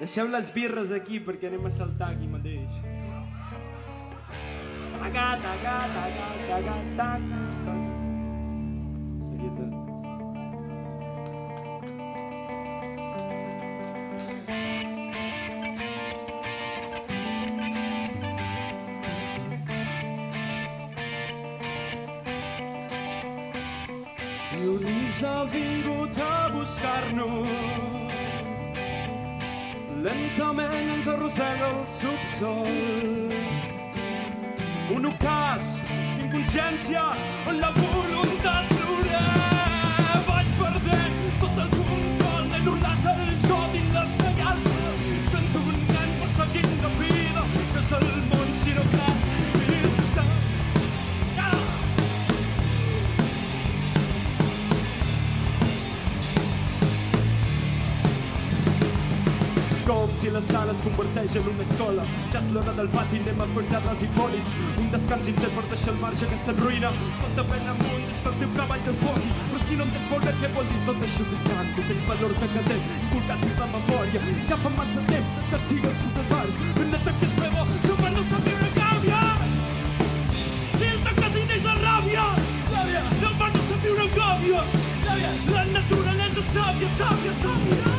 Deixeu les birres aquí perquè anem a saltar aquí mateix. Taga, taga, taga, taga, taga. Seria tot. Dionís ha vingut a buscar-nos. Lentament ens arrossega el subsol. Un ocàs d'inconsciència on la voluntat floreix. Vaig perdent tot el control, he anul·lat el jo dins la senyal. Sento un nen perseguint la vida, que és el món si no crec vista. Com si la sala es converteix en una escola. Ja és l'hora del pati, anem a forjar les hipolis. Un descans inter per deixar al marge aquesta ruïna. Solta ben amunt, deixa que el teu cavall desbogui. Però si no em tens molt bé, què vol dir tot això que tant? Tu tens valors de cadell, inculcats fins la memòria. Ja fa massa temps que et sigues sense esbarts. Ben neta que és meva, no per no saber una gàbia. Si el tancat i neix la ràbia, no per no saber una gàbia. La naturalesa sàvia, sàvia, sàvia.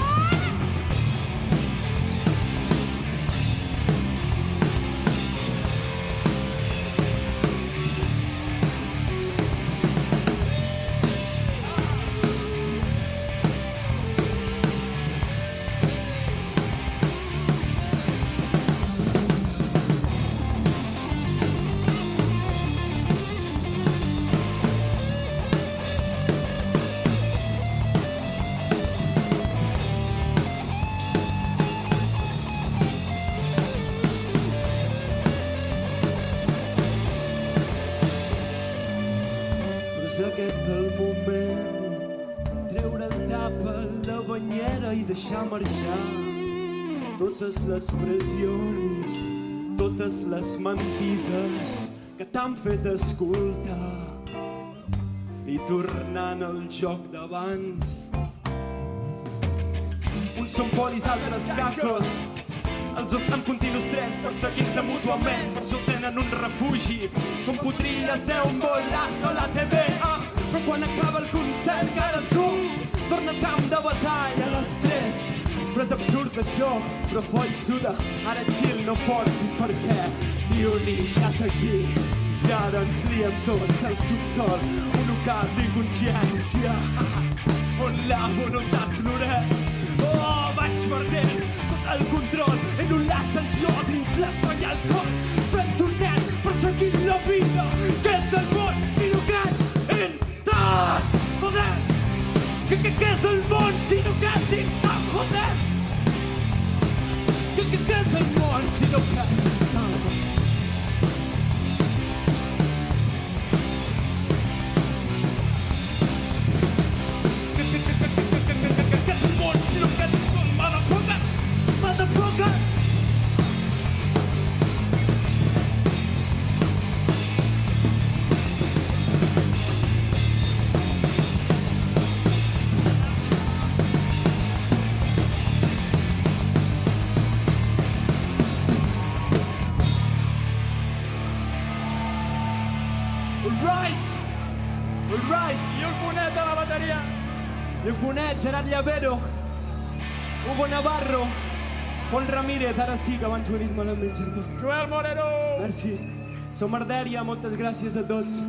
Deixar marxar totes les pressions, totes les mentides que t'han fet escoltar i tornant al joc d'abans. Uns són polis, altres cacos, els dos en continu estrès, perseguint-se mútuament, per això tenen un refugi, com podria ser un Bolasso a l'ATV. Però quan acaba el concert cadascú torna al camp de batalla a les 3. Però és absurd això, però foll suda. Ara chill, no forcis, perquè Dionís ja és aquí. I ara ens liem tots al subsol, un ocàs d'inconsciència on la voluntat floreix. Oh, vaig perdent tot el control, he anul·lat el jo dins la sang i el cor. Sento un nen perseguint la vida, que és el món si no crec en tant. Joder! Què és el món si no crec dins tant, joder? Què és el món si no crec dins tant? Què és el món si no crec dins tant, motherfucker? Motherfucker! Alright, i el bonet a la bateria. I el bonet, Gerard Llavero, Hugo Navarro, Pol Ramírez, ara sí que abans ho he dit malament, germà. Joel Moreno! Merci. Som Ardèria, moltes gràcies a tots.